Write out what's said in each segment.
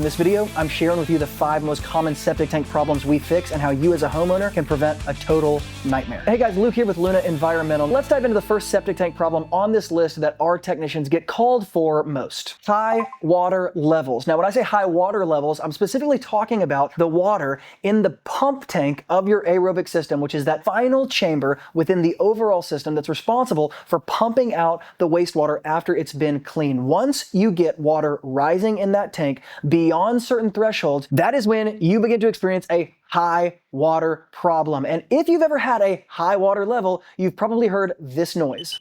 In this video, I'm sharing with you the 5 most common septic tank problems we fix and how you as a homeowner can prevent a total nightmare. Hey guys, Luke here with Luna Environmental. Let's dive into the first septic tank problem on this list that our technicians get called for most. High water levels. Now, when I say high water levels, I'm specifically talking about the water in the pump tank of your aerobic system, which is that final chamber within the overall system that's responsible for pumping out the wastewater after it's been cleaned. Once you get water rising in that tank beyond certain thresholds, that is when you begin to experience a high water problem. And if you've ever had a high water level, you've probably heard this noise.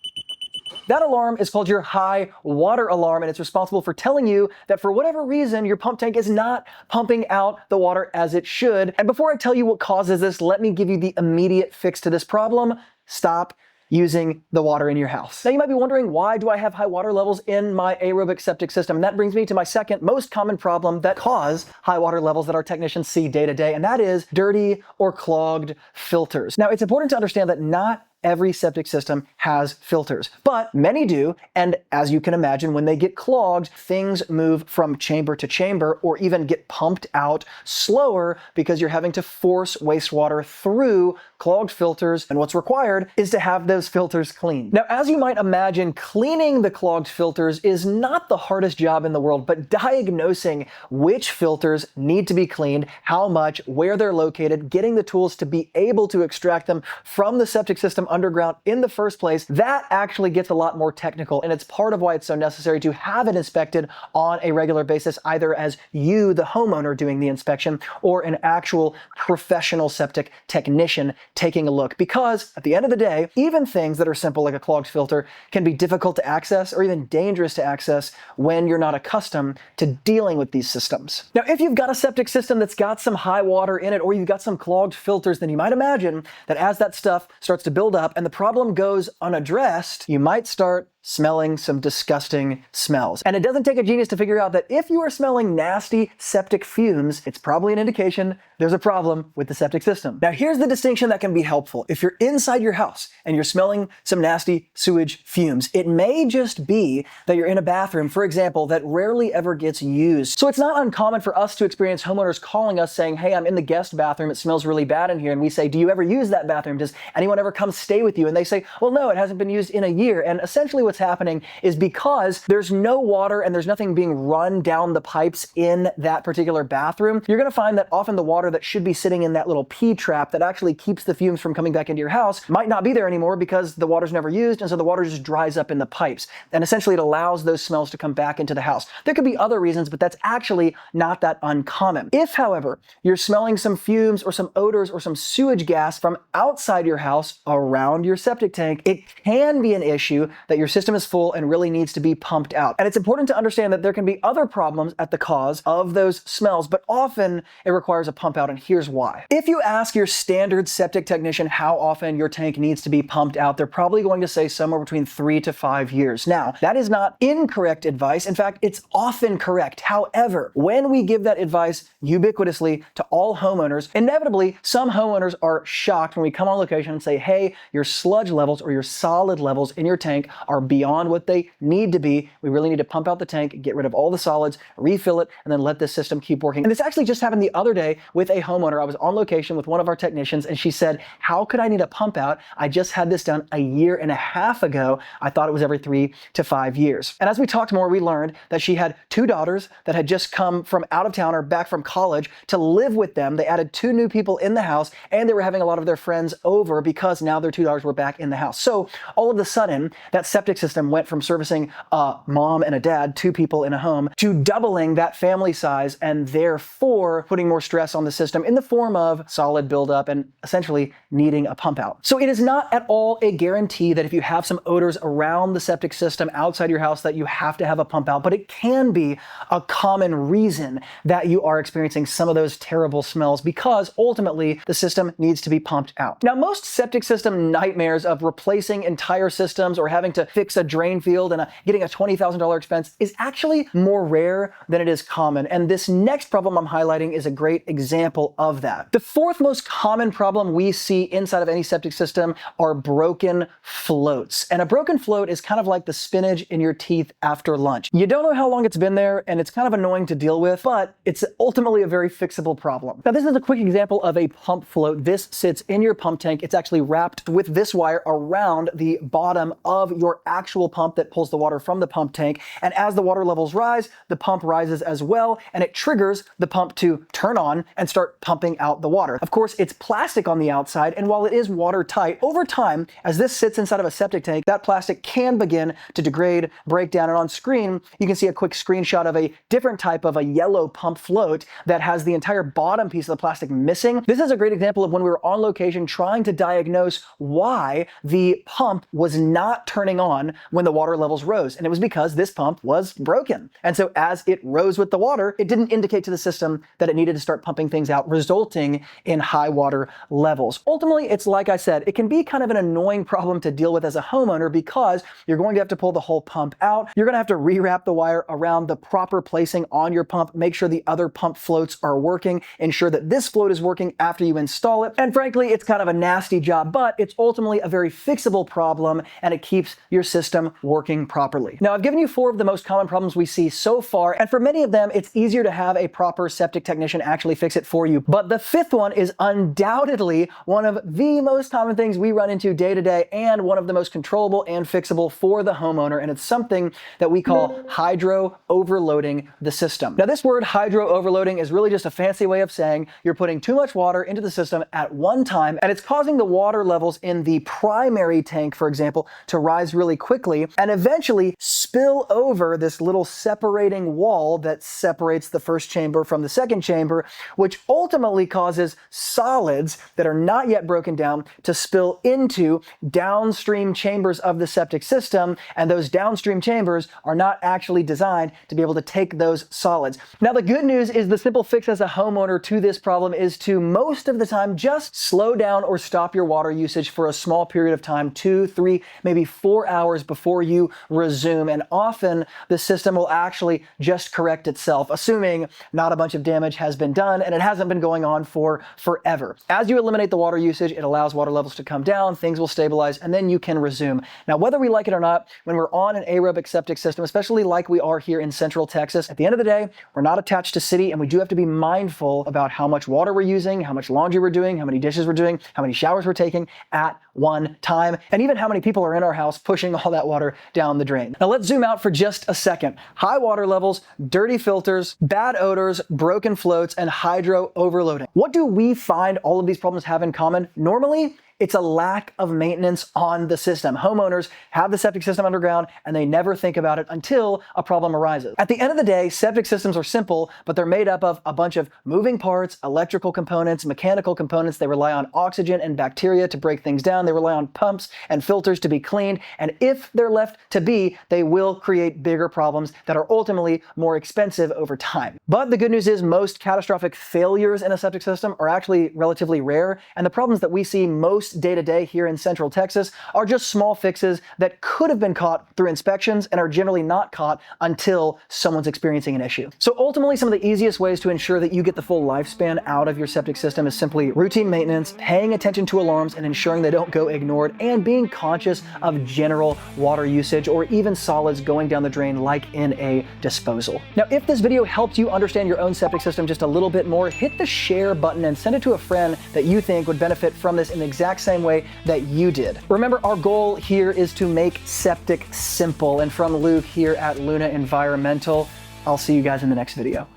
That alarm is called your high water alarm, and it's responsible for telling you that for whatever reason, your pump tank is not pumping out the water as it should. And before I tell you what causes this, let me give you the immediate fix to this problem. Stop using the water in your house. Now you might be wondering, why do I have high water levels in my aerobic septic system? And that brings me to my second most common problem that cause high water levels that our technicians see day to day, and that is dirty or clogged filters. Now it's important to understand that not every septic system has filters, but many do. And as you can imagine, when they get clogged, things move from chamber to chamber or even get pumped out slower because you're having to force wastewater through clogged filters. And what's required is to have those filters cleaned. Now, as you might imagine, cleaning the clogged filters is not the hardest job in the world, but diagnosing which filters need to be cleaned, how much, where they're located, getting the tools to be able to extract them from the septic system underground in the first place, that actually gets a lot more technical, and it's part of why it's so necessary to have it inspected on a regular basis, either as you, the homeowner, doing the inspection, or an actual professional septic technician taking a look. Because at the end of the day, even things that are simple like a clogged filter can be difficult to access or even dangerous to access when you're not accustomed to dealing with these systems. Now, if you've got a septic system that's got some high water in it, or you've got some clogged filters, then you might imagine that as that stuff starts to build up and the problem goes unaddressed, you might start smelling some disgusting smells. And it doesn't take a genius to figure out that if you are smelling nasty septic fumes, it's probably an indication there's a problem with the septic system. Now, here's the distinction that can be helpful. If you're inside your house and you're smelling some nasty sewage fumes, it may just be that you're in a bathroom, for example, that rarely ever gets used. So it's not uncommon for us to experience homeowners calling us saying, hey, I'm in the guest bathroom, it smells really bad in here. And we say, do you ever use that bathroom? Does anyone ever come stay with you? And they say, well, no, it hasn't been used in a year. And essentially what's happening is because there's no water and there's nothing being run down the pipes in that particular bathroom, you're gonna find that often the water that should be sitting in that little P trap that actually keeps the fumes from coming back into your house might not be there anymore because the water's never used, and so the water just dries up in the pipes. And essentially it allows those smells to come back into the house. There could be other reasons, but that's actually not that uncommon. If, however, you're smelling some fumes or some odors or some sewage gas from outside your house around your septic tank, it can be an issue that your system is full and really needs to be pumped out. And it's important to understand that there can be other problems at the cause of those smells, but often it requires a pump out, and here's why. If you ask your standard septic technician how often your tank needs to be pumped out, they're probably going to say somewhere between 3 to 5 years. Now, that is not incorrect advice. In fact, it's often correct. However, when we give that advice ubiquitously to all homeowners, inevitably some homeowners are shocked when we come on location and say, hey, your sludge levels or your solid levels in your tank are beyond what they need to be. We really need to pump out the tank, get rid of all the solids, refill it, and then let this system keep working. And this actually just happened the other day with a homeowner. I was on location with one of our technicians, and she said, how could I need a pump out? I just had this done 1.5 years ago. I thought it was every 3 to 5 years. And as we talked more, we learned that she had 2 daughters that had just come from out of town or back from college to live with them. They added 2 new people in the house, and they were having a lot of their friends over because now their 2 daughters were back in the house. So all of a sudden, that septic system went from servicing a mom and a dad, 2 people in a home, to doubling that family size, and therefore putting more stress on the system in the form of solid buildup and essentially needing a pump out. So it is not at all a guarantee that if you have some odors around the septic system outside your house that you have to have a pump out, but it can be a common reason that you are experiencing some of those terrible smells because ultimately the system needs to be pumped out. Now, most septic system nightmares of replacing entire systems or having to fix fix a drain field and getting a $20,000 expense is actually more rare than it is common. And this next problem I'm highlighting is a great example of that. The fourth most common problem we see inside of any septic system are broken floats. And a broken float is kind of like the spinach in your teeth after lunch. You don't know how long it's been there, and it's kind of annoying to deal with, but it's ultimately a very fixable problem. Now, this is a quick example of a pump float. This sits in your pump tank. It's actually wrapped with this wire around the bottom of your actual pump that pulls the water from the pump tank. And as the water levels rise, the pump rises as well, and it triggers the pump to turn on and start pumping out the water. Of course, it's plastic on the outside, and while it is watertight, over time, as this sits inside of a septic tank, that plastic can begin to degrade, break down, and on screen, you can see a quick screenshot of a different type of a yellow pump float that has the entire bottom piece of the plastic missing. This is a great example of when we were on location trying to diagnose why the pump was not turning on when the water levels rose. And it was because this pump was broken. And so as it rose with the water, it didn't indicate to the system that it needed to start pumping things out, resulting in high water levels. Ultimately, it's like I said, it can be kind of an annoying problem to deal with as a homeowner because you're going to have to pull the whole pump out. You're going to have to rewrap the wire around the proper placing on your pump, make sure the other pump floats are working, ensure that this float is working after you install it. And frankly, it's kind of a nasty job, but it's ultimately a very fixable problem, and it keeps your system working properly. Now, I've given you 4 of the most common problems we see so far, and for many of them, it's easier to have a proper septic technician actually fix it for you. But the 5th one is undoubtedly one of the most common things we run into day to day, and one of the most controllable and fixable for the homeowner, and it's something that we call hydro overloading the system. Now, this word hydro overloading is really just a fancy way of saying you're putting too much water into the system at one time, and it's causing the water levels in the primary tank, for example, to rise really quickly and eventually spill over this little separating wall that separates the first chamber from the second chamber, which ultimately causes solids that are not yet broken down to spill into downstream chambers of the septic system, and those downstream chambers are not actually designed to be able to take those solids. Now, the good news is the simple fix as a homeowner to this problem is to most of the time just slow down or stop your water usage for a small period of time, 2, 3, maybe 4 hours before you resume, and often the system will actually just correct itself, assuming not a bunch of damage has been done and it hasn't been going on for forever. As you eliminate the water usage, it allows water levels to come down, things will stabilize, and then you can resume. Now, whether we like it or not, when we're on an aerobic septic system, especially like we are here in Central Texas, at the end of the day, we're not attached to city, and we do have to be mindful about how much water we're using, how much laundry we're doing, how many dishes we're doing, how many showers we're taking at one time, and even how many people are in our house pushing all that water down the drain. Now, let's zoom out for just a second. High water levels, dirty filters, bad odors, broken floats, and hydro overloading. What do we find all of these problems have in common? Normally, it's a lack of maintenance on the system. Homeowners have the septic system underground and they never think about it until a problem arises. At the end of the day, septic systems are simple, but they're made up of a bunch of moving parts, electrical components, mechanical components. They rely on oxygen and bacteria to break things down. They rely on pumps and filters to be cleaned. And if they're left to be, they will create bigger problems that are ultimately more expensive over time. But the good news is most catastrophic failures in a septic system are actually relatively rare. And the problems that we see most day to day here in Central Texas are just small fixes that could have been caught through inspections and are generally not caught until someone's experiencing an issue. So ultimately, some of the easiest ways to ensure that you get the full lifespan out of your septic system is simply routine maintenance, paying attention to alarms and ensuring they don't go ignored, and being conscious of general water usage or even solids going down the drain like in a disposal. Now, if this video helped you understand your own septic system just a little bit more, hit the share button and send it to a friend that you think would benefit from this in the exact same way that you did. Remember, our goal here is to make septic simple. And from Luke here at Luna Environmental, I'll see you guys in the next video.